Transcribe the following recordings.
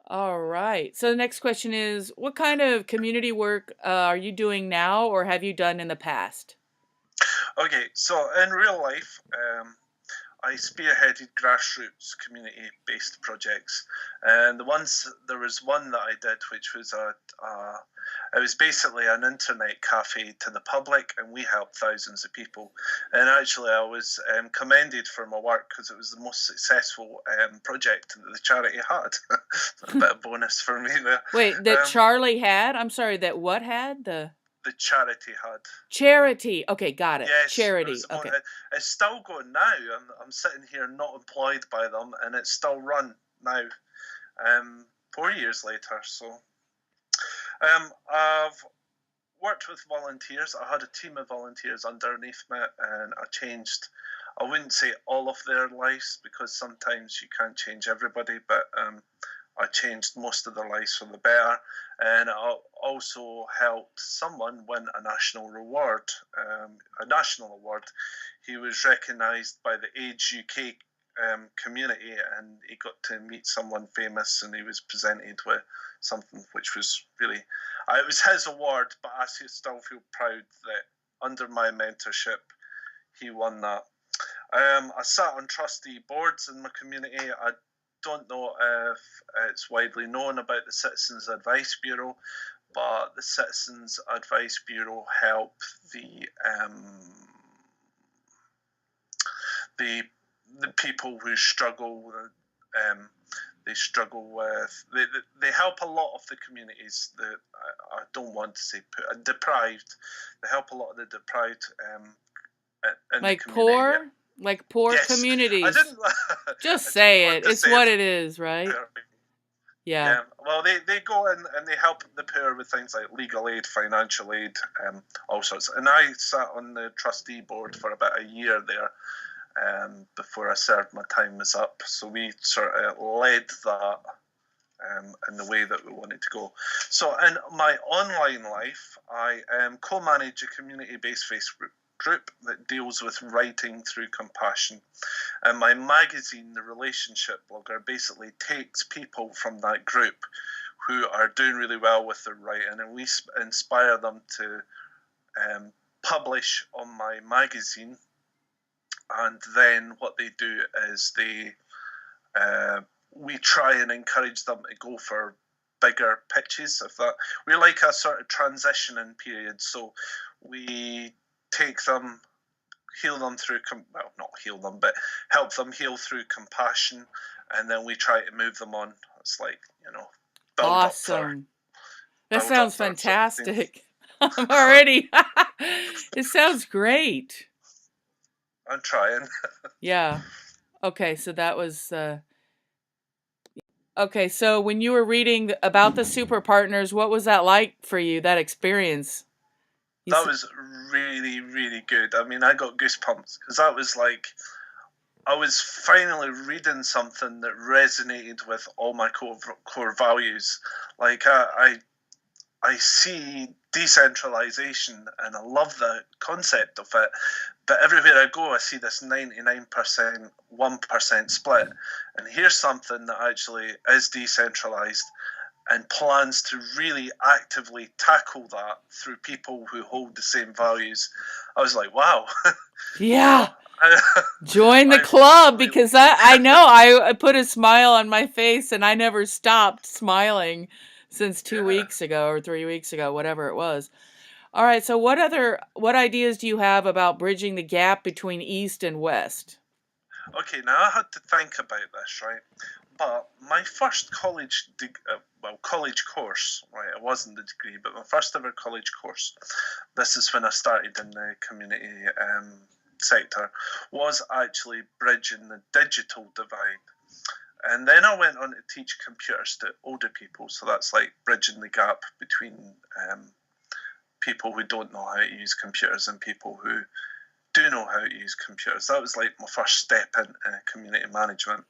All right. So the next question is, what kind of community work are you doing now or have you done in the past? Okay, so in real life, I spearheaded grassroots community-based projects, and there was one that I did, which was it was basically an internet cafe to the public, and we helped thousands of people. And actually, I was commended for my work because it was the most successful project that the charity had. A bit of bonus for me there. Wait, that Um, Charlie had? I'm sorry, that what had? The the charity had. charity. Okay, got it. Yes, it was Charity. the most. Okay. It's still going now. I'm sitting here not employed by them, and it's still run now. 4 years later, so I've worked with volunteers. I had a team of volunteers underneath me, and I changed. I wouldn't say all of their lives because sometimes you can't change everybody, but I changed most of their lives for the better, and I also helped someone win a national reward, a national award. He was recognised by the Age UK community, and he got to meet someone famous, and he was presented with something which was really, it was his award, but I still feel proud that under my mentorship, he won that. I sat on trustee boards in my community. I don't know if it's widely known about the Citizens Advice Bureau, but the Citizens Advice Bureau help the the people who struggle. They struggle with. They help a lot of the communities that I don't want to say deprived. They help a lot of the deprived in the Like community. poor? Like poor Yes, I communities. didn't. Just I didn't say want it. to It's say what it. it is, right? Yeah. Yeah, well, they go in and they help the poor with things like legal aid, financial aid, all sorts. And I sat on the trustee board for about a year there before I served my time was up. So we sort of led that in the way that we wanted to go. So in my online life, I co-manage a community-based Facebook group that deals with writing through compassion. And my magazine, The Relationship Blogger, basically takes people from that group who are doing really well with their writing, and we inspire them to publish on my magazine. And then what they do is we try and encourage them to go for bigger pitches. If that, we're like a sort of transitioning period, so we take them, heal them through well, not heal them, but help them heal through compassion, and then we try to move them on. It's like, build up their Awesome. That build up sounds their fantastic. I'm already. It sounds great. I'm trying. Yeah. Okay, so that was okay, so when you were reading about the super partners, what was that like for you, that experience? You That s- was really, really good. I mean, I got goosebumps because that was like I was finally reading something that resonated with all my core values. Like I see decentralization and I love the concept of it. But everywhere I go, I see this 99%, 1% split. And here's something that actually is decentralized and plans to really actively tackle that through people who hold the same values. I was like, wow, you know, yeah. I, Join the I club really, because I know I put a smile on my face and I never stopped smiling since two yeah. weeks ago or 3 weeks ago, whatever it was. All right, so what ideas do you have about bridging the gap between East and West? Okay, now I had to think about this, right? But my first college course, right? It wasn't the degree, but my first ever college course. This is when I started in the community sector. Was actually bridging the digital divide. And then I went on to teach computers to older people. So that's like bridging the gap between people who don't know how to use computers and people who do know how to use computers. That was like my first step in community management.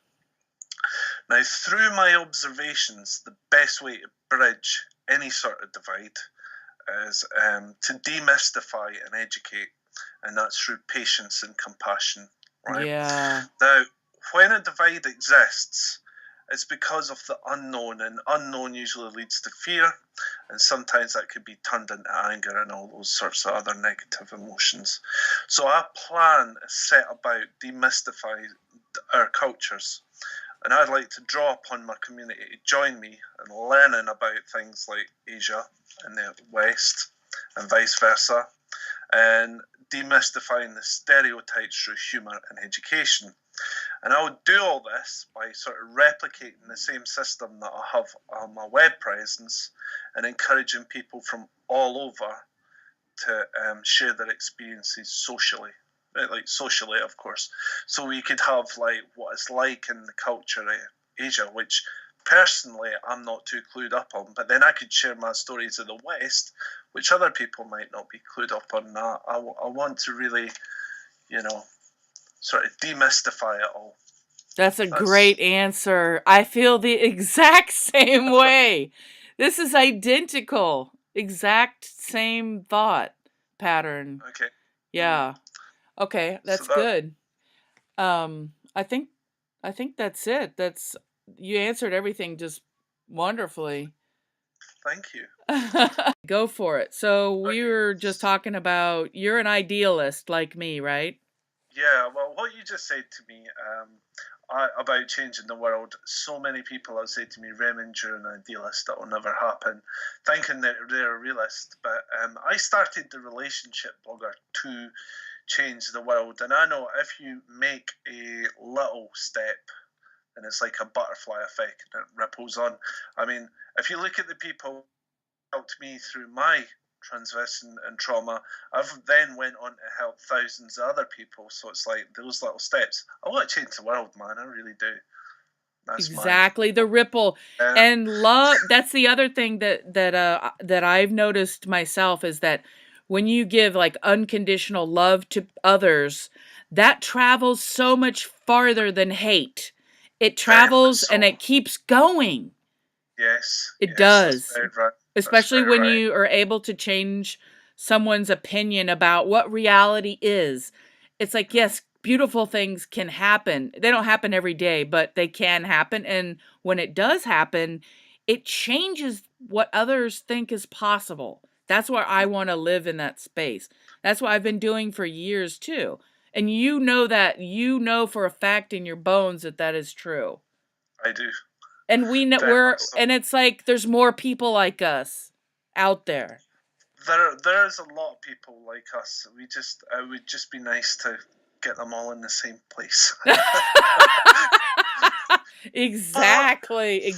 Now, through my observations, the best way to bridge any sort of divide is to demystify and educate, and that's through patience and compassion, right? Yeah. Now, when a divide exists, it's because of the unknown, and unknown usually leads to fear, and sometimes that could be turned into anger and all those sorts of other negative emotions. So our plan is set about demystifying our cultures, and I'd like to draw upon my community to join me in learning about things like Asia and the West and vice versa, and demystifying the stereotypes through humour and education. And I would do all this by sort of replicating the same system that I have on my web presence and encouraging people from all over to share their experiences socially. Like socially, of course. So we could have like what it's like in the culture of Asia, which personally I'm not too clued up on, but then I could share my stories of the West, which other people might not be clued up on. I want to really, sort of demystify it all. That's a great answer. I feel the exact same way. This is identical. Exact same thought pattern. Okay. Yeah. Okay, that's good. I think that's it. You answered everything just wonderfully. Thank you. Go for it. So we were just talking about you're an idealist like me, right? Yeah, well, what you just said to me about changing the world, so many people have said to me, Raymond, you're an idealist, that will never happen, thinking that they're a realist. But I started the relationship blogger to change the world. And I know if you make a little step, and it's like a butterfly effect and it ripples on. I mean, if you look at the people who helped me through my transition and trauma, I've then went on to help thousands of other people. So it's like those little steps. I want to change the world, man. I really do. That's exactly the ripple and love. That's the other thing that I've noticed myself is that when you give like unconditional love to others, that travels so much farther than hate. It travels and it keeps going. Yes. It does. That's very right. Especially when you are able to change someone's opinion about what reality is. It's like, yes, beautiful things can happen. They don't happen every day, but they can happen. And when it does happen, it changes what others think is possible. That's where I want to live in that space. That's what I've been doing for years too. And you know for a fact in your bones that that is true. I do. And we know and it's like there's more people like us out there. There's a lot of people like us. It would just be nice to get them all in the same place. Exactly.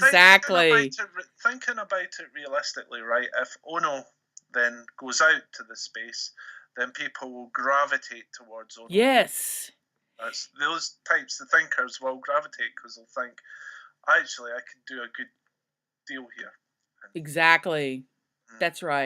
Thinking about it realistically, right? If Ono then goes out to the space, then people will gravitate towards Ono. Yes. Those types of thinkers will gravitate because they'll think, actually, I could do a good deal here. Exactly. That's right.